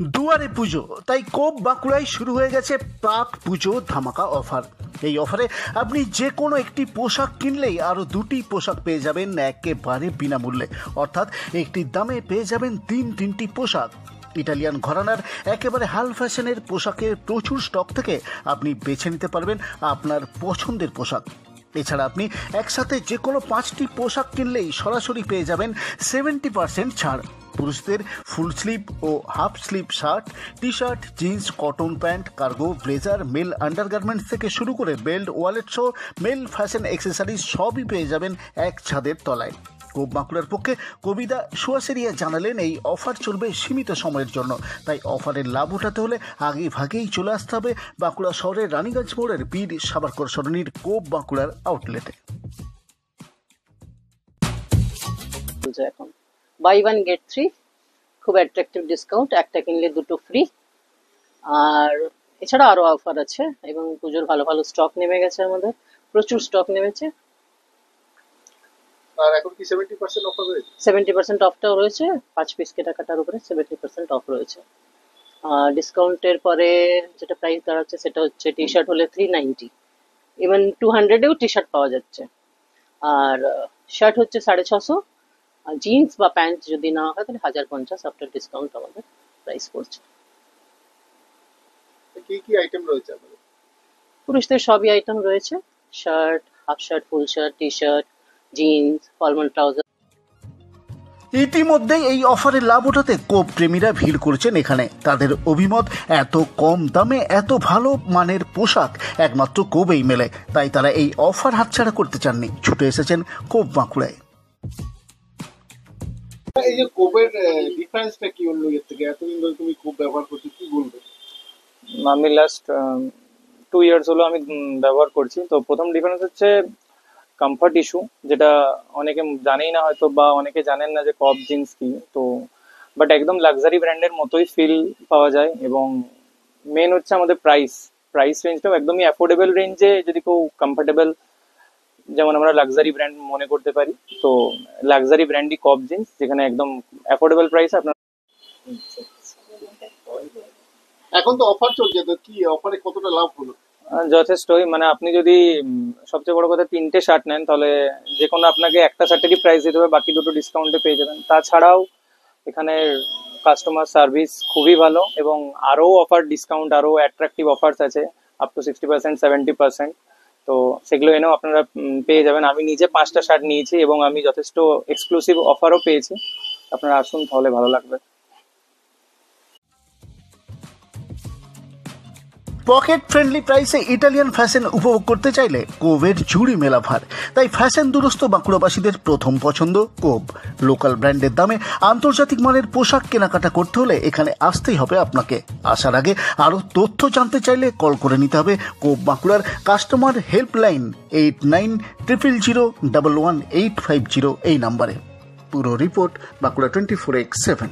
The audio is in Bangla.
দুয়ারে পুজো, তাই কোপ বাঁকুড়ায় শুরু হয়ে গেছে প্রাক পুজো ধামাকা অফার। এই অফারে আপনি যে কোনো একটি পোশাক কিনলেই আরও দুটি পোশাক পেয়ে যাবেন একেবারে বিনামূল্যে, অর্থাৎ একটি দামে পেয়ে যাবেন তিনটি পোশাক। ইটালিয়ান ঘরানার একেবারে হাল ফ্যাশনের পোশাকের প্রচুর স্টক থেকে আপনি বেছে নিতে পারবেন আপনার পছন্দের পোশাক। এছাড়া আপনি একসাথে যে কোনো 5টি পোশাক কিনলেই সরাসরি পেয়ে যাবেন 70% ছাড়। পুরুষদের ফুল স্লিভ ও half sleeve shirt, T shirt, jeans, cotton pant, cargo, blazer, male undergarments থেকে শুরু করে বেল্ট, ওয়ালেট সহ মেল ফ্যাশন অ্যাক্সেসরিজ সবই পেয়ে যাবেন এক ছাদের তলায়। কোপ বাঁকুড়ার পক্ষে কবিতা সুয়াসেরিয়া জানালেন, এই অফার চলবে সীমিত সময়ের জন্য, তাই অফারের লাভ উঠাতে হলে আগে ভাগেই চলে আসতে হবে বাঁকুড়া শহরের রানীগঞ্জ মোড়ের বীর সাভারকর সরণির কোপ বাঁকুড়ার আউটলেটে। এখন বাই ওয়ান গেট 3, খুব অ্যাট্রাকটিভ ডিসকাউন্ট, একটা কিনলে দুটো ফ্রি। আর এছাড়া আরো অফার আছে এবং পুজোর ভালো ভালো স্টক নেমে গেছে, আমাদের প্রচুর স্টক নেমেছে। আর এখন কি 70% অফার রয়েছে? 70% অফটাও রয়েছে, 5 পিস কেনাকাটার উপরে 70% অফ রয়েছে। ডিসকাউন্টের পরে যেটা প্রাইস দাঁড়াচ্ছে সেটা হচ্ছে টি শার্ট হলে 390, ইভেন 200-এও টি শার্ট পাওয়া যাচ্ছে। আর শার্ট হচ্ছে 650, জিন্স বা প্যান্ট যদি না হয় তাহলে 1050 আফটার ডিসকাউন্ট আমাদের প্রাইস পড়ছে। কি কি আইটেম রয়েছে আমাদের? পুরুষদের সবই আইটেম রয়েছে, shirt, half shirt, full shirt, T shirt, jeans, formal trouser. ইতিমধ্যেই এই অফারের লাভ ওঠাতে কোপ প্রেমীরা ভিড় করছেন এখানে। তাদের অভিমত, এত কম দামে এত ভালো মানের পোশাক একমাত্র কোপেই মেলে, তাই তারা এই অফার হাতছাড়া করতে চাননি, ছুটে এসেছেন কোপ বাঁকুড়ায়। এই যে কোপের ডিফারেন্সটা কি অন্য এর থেকে? এতদিন ধরে তুমি কোপ ব্যবহার করছো, কি বলবে? আমি লাস্ট 2 ইয়ার্স হলো আমি ব্যবহার করছি। তো প্রথম ডিফারেন্স হচ্ছে কমফর্ট ইস্যু, যেটা অনেকে জানেই না হয়তো, বা অনেকে জানেন না যে কপ জিন্স কি। তো বাট একদম লাক্সারি ব্র্যান্ডের মতোই ফিল পাওয়া যায়। এবং মেন হচ্ছে আমাদের প্রাইস রেঞ্জটাও একদমই অ্যাফোর্ডেবল রেঞ্জে, যদি কেউ কমফোর্টেবল, যেমন আমরা লাক্সারি ব্র্যান্ড মনে করতে পারি, তো লাক্সারি ব্র্যান্ডই কপ জিন্স, যেখানে একদম অ্যাফোর্ডেবল প্রাইস আপনার। এখন তো অফার চলছে, তো কি অফারে কতটা লাভ হলো? যথেষ্টই, মানে আপনি যদি সবচেয়ে বড় কথা 3টে শার্ট নেন, তাহলে যে কোনো আপনাকে একটা শার্টেরই প্রাইস দিতে হবে, বাকি দুটো ডিসকাউন্টে পেয়ে যাবেন। তাছাড়াও এখানে কাস্টমার সার্ভিস খুবই ভালো, এবং আরো অফার, ডিসকাউন্ট, আরো অ্যাট্রাকটিভ অফার্স আছে, আপ টু 60%, 70%। তো সেগুলো এনেও আপনারা পেয়ে যাবেন। আমি নিজে 5টা শার্ট নিয়েছি এবং আমি যথেষ্ট এক্সক্লুসিভ অফারও পেয়েছি। আপনারা আসুন, তাহলে ভালো লাগবে। পকেট ফ্রেন্ডলি প্রাইসে ইটালিয়ান ফ্যাশন উপভোগ করতে চাইলে কোভের জুড়ি মেলা ভার। তাই ফ্যাশন দুরস্ত বাঁকুড়াবাসীদের প্রথম পছন্দ কোভ। লোকাল ব্র্যান্ডের দামে আন্তর্জাতিক মানের পোশাক কেনাকাটা করতে হলে এখানে আসতেই হবে আপনাকে। আসার আগে আরও তথ্য জানতে চাইলে কল করে নিতে হবে কোভ বাঁকুড়ার কাস্টমার হেল্পলাইন 8900011850 এই নাম্বারে। পুরো রিপোর্ট বাঁকুড়া 24x7।